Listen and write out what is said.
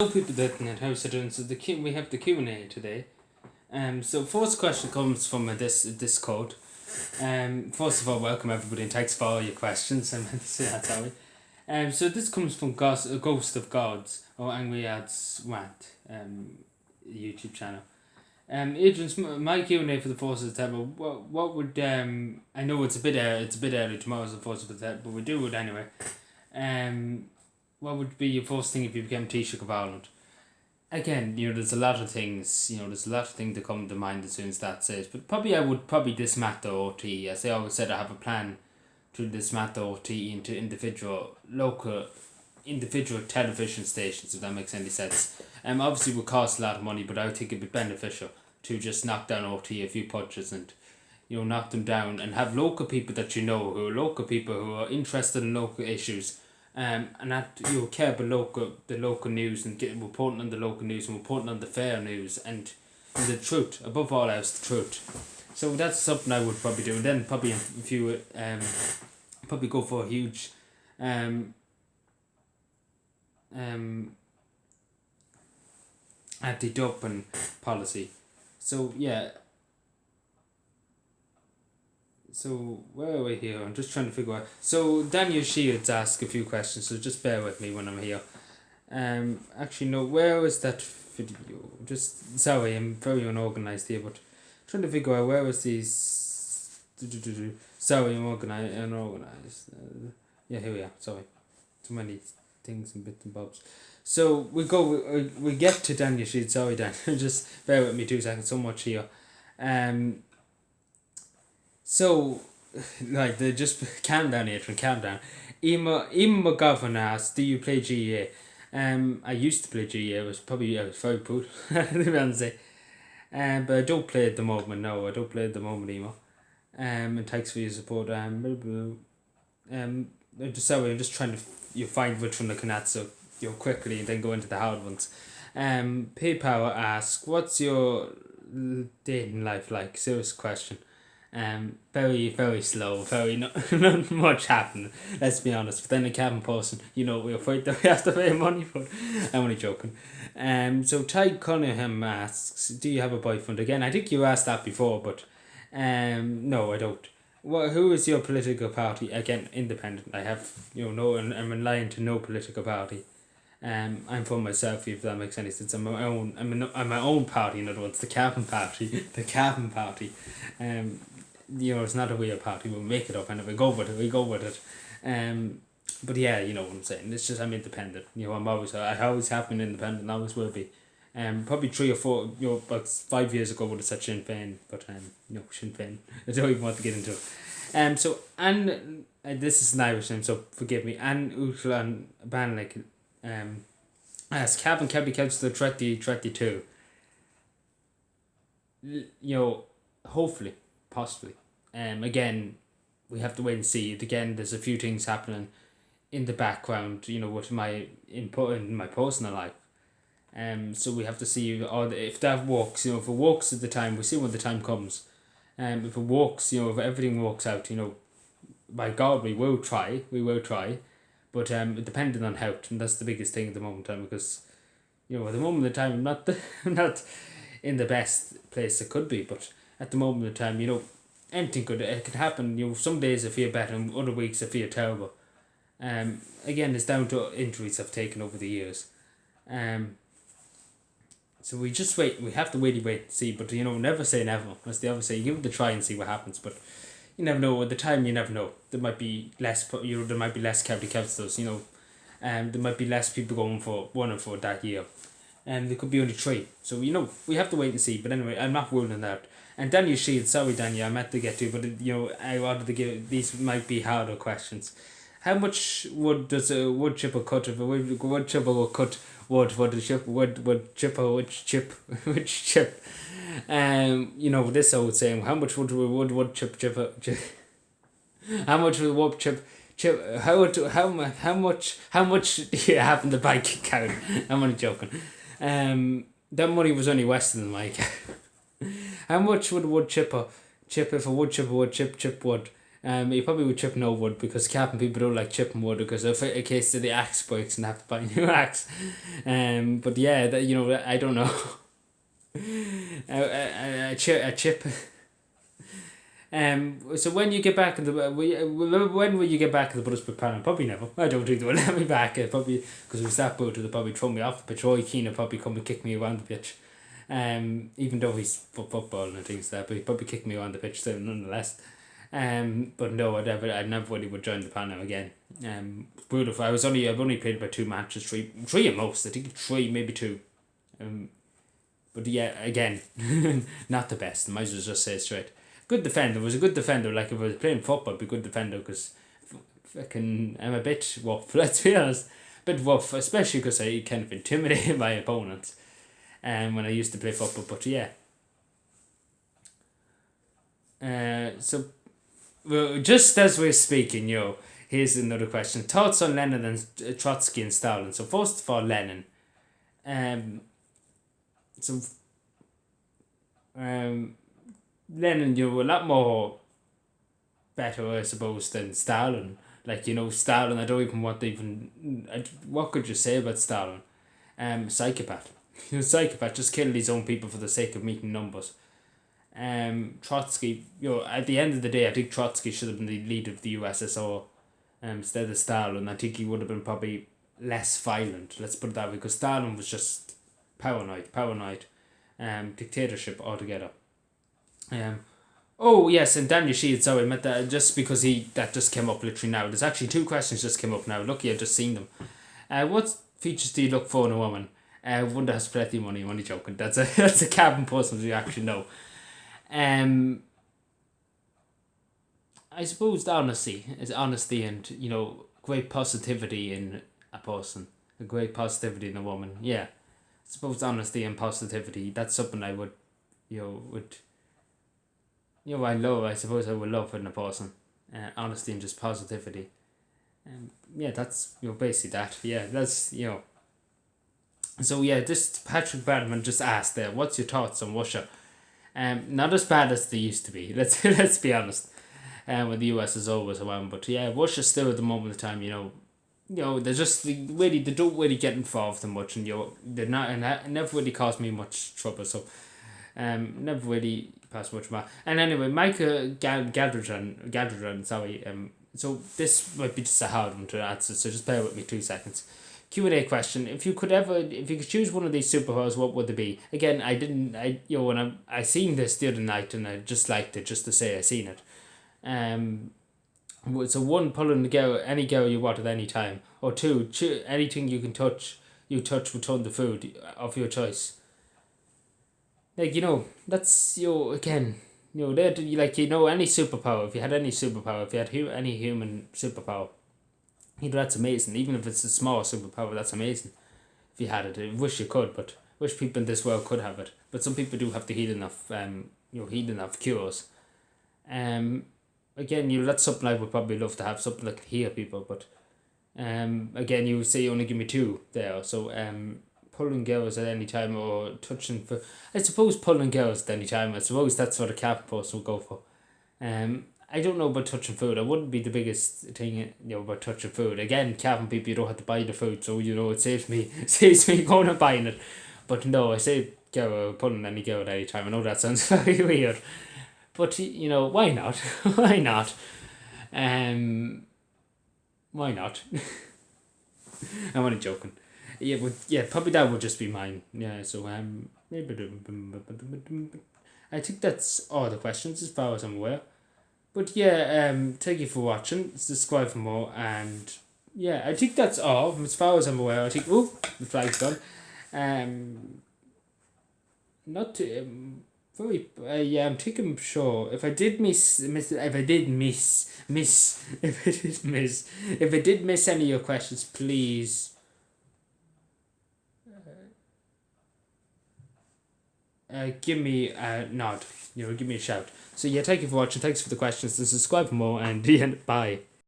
Hello people that net house are doing. So we have the Q&A today. So first question comes from this Discord. First of all, welcome everybody and thanks for all your questions. I meant to say that, sorry. So this comes from Ghost of Gods or Angry Ads Rant, YouTube channel. Adrian's my Q&A for the 4th of September. What would I know it's a bit early. Tomorrow's the 4th of September, but we do it anyway. What would be your first thing if you became Taoiseach of Ireland? Again, there's a lot of things, that come to mind as soon as that says. But I would dismantle RT. As I always said, I have a plan to dismantle RT into individual television stations, if that makes any sense. Obviously it would cost a lot of money, but I think it'd be beneficial to just knock down RT a few punches and knock them down and have local people that who are interested in local issues. And that care about the local news and reporting on the local news and reporting on the fair news and the truth, above all else, the truth. So that's something I would probably do. And then probably if you probably go for a huge anti-doping policy. So yeah. So where are we here? I'm just trying to figure out. So Daniel Shields asked a few questions, so just bear with me when I'm here. Actually no, where was that video? Just sorry, I'm very unorganized here, but trying to figure out where was these. Sorry, I'm unorganized. Yeah, here we are. Sorry, too many things and bits and bobs. So we get to Daniel Shields. Sorry, Dan, just bear with me 2 seconds. So much here. So, they just calm down, Adrian, calm down. Emma McGovern asked, do you play GEA? I used to play GEA. I was very good, to be honest. But I don't play at the moment. No, I don't play at the moment, Emma. And thanks for your support. I'm just trying to find which one I can answer quickly and then go into the hard ones. PayPower asks, what's your dating life like? Serious question. Very, very slow, very not much happening, let's be honest. But then a cabin person, we're afraid that we have to pay money for it. I'm only joking. So Ty Cunningham asks, do you have a boyfriend? Again, I think you asked that before, but no, I don't. Who is your political party? Again, independent. I have, I'm aligned to no political party. I'm for myself, if that makes any sense. I'm my own party, in other words, the Cabin Party. The Cabin Party. It's not a real party. We'll make it up and we go with it. But yeah, you know what I'm saying. It's just I'm independent. I always have been independent. Always will be. Probably 3 or 4. About 5 years ago would have said Sinn Féin, but Sinn Féin. I don't even want to get into it. So Anne, this is an Irish name, so forgive me. Anne Uchlan Banlick. As Cavan County Council 2022. Hopefully, possibly. Again, we have to wait and see. Again, there's a few things happening in the background, with my input in my personal life. So we have to see if that works. If it works at the time, we see when the time comes. If it works, if everything works out, by God, we will try. But depending on health, and that's the biggest thing at the moment in time, because at the moment in time I'm not in the best place it could be, but at the moment in time, anything could happen. Some days I feel better and other weeks I feel terrible. Again, it's down to injuries I've taken over the years. So we just wait. We have to wait and see. But never say never. As they always say, give it a try and see what happens. But you never know. At the time, you never know. There might be less. There might be less county councillors. There might be less people going for that year. There could be only 3. So we have to wait and see. But anyway, I'm not ruling that. And Daniel Shields, sorry Daniel, I meant to get to, but I wanted to give. These might be harder questions. How much wood does a wood chipper cut? If a wood chipper will cut wood, would chipper which chip? This old saying. How much wood chipper? How much would wood chip? How much do you have in the bank account? I'm only joking. That money was only less than my account. How much would a wood chipper chip if a wood chipper would chip wood? You probably would chip no wood because capping people don't like chipping wood because if in case of the axe breaks and have to buy a new axe. But yeah, I don't know. A chip. So when you get back in the when will you get back in the Buddhist panel? Probably never. I don't think they will let me back. Probably because if it's that brutal, they'll probably throw me off the pitch. Roy Keane will probably come and kick me around the pitch. Even though he's football and things like that, but he'd probably kick me around the pitch so nonetheless. But no, I never really would join the panel again. Brutal. I've only played about 2 matches, three at most. I think 3, maybe 2. But yeah, again, not the best. Might as well just say it straight. Good defender. Was a good defender. Like if I was playing football, I'd be a good defender because I'm a bit rough. Let's be honest, a bit rough, especially because I kind of intimidate my opponents. When I used to play football, but yeah. So, well, just as we're speaking, here's another question. Thoughts on Lenin and Trotsky and Stalin. So first of all, Lenin. So, Lenin, a lot more better, I suppose, than Stalin. Like, Stalin, I don't even want to what could you say about Stalin? Psychopath. He was a psychopath, just killed his own people for the sake of meeting numbers. Trotsky, at the end of the day, I think Trotsky should have been the leader of the USSR instead of Stalin. I think he would have been probably less violent, let's put it that way, because Stalin was just paranoid, dictatorship altogether. Oh yes, and Daniel Shield, sorry, I meant that just because that just came up literally now. There's actually 2 questions just came up now. Lucky I've just seen them. What features do you look for in a woman? One that has plenty of money. I'm only joking. That's a cabin person you actually know. I suppose the honesty and great positivity in a person, a great positivity in a woman. Yeah, I suppose honesty and positivity. That's something I would, I love. I suppose I would love in a person. Honesty and just positivity. Yeah, that's basically that. Yeah, that's So yeah, this Patrick Badman just asked there, what's your thoughts on Russia? Not as bad as they used to be. Let's be honest. When the US is always around, but yeah, Russia's still at the moment of time. They're just they don't really get involved in much, and they're not, and that never really caused me much trouble. So, never really passed much more. And anyway, Micah Gadradran, sorry. So this might be just a hard one to answer. So just bear with me 2 seconds. Q&A question: if you could choose one of these superpowers, what would they be? Again, when I seen this the other night and I just liked it just to say I seen it. So 1, pulling the girl, any girl you want at any time, or 2, anything you touch with tons of food of your choice. Like that's again. That any superpower. If you had any superpower, if you had any human superpower. That's amazing. Even if it's a small superpower, that's amazing. If you had it, I wish you could, but wish people in this world could have it. But some people do have to heal enough. Heal enough cures. Again, that's something I would probably love to have, something that could heal people. But, again, you say you only give me 2 there. So, pulling girls at any time or touching for. I suppose pulling girls at any time. I suppose that's what a cap person would go for. I don't know about touching food. I wouldn't be the biggest thing, about touching food. Again, cabin people, you don't have to buy the food, so it saves me going and buying it. But no, I say pulling any girl at any time. I know that sounds very weird, but why not? Why not? Why not? I'm only joking. Yeah, but yeah, probably that would just be mine. Yeah, so maybe I think that's all the questions as far as I'm aware. But yeah, thank you for watching. Subscribe for more, and yeah, I think that's all as far as I'm aware. I think the flag's gone. Not to, very yeah. I think I'm sure if I did miss if I did miss any of your questions, please. Give me a nod. Give me a shout. So yeah, thank you for watching. Thanks for the questions. And subscribe for more. And bye.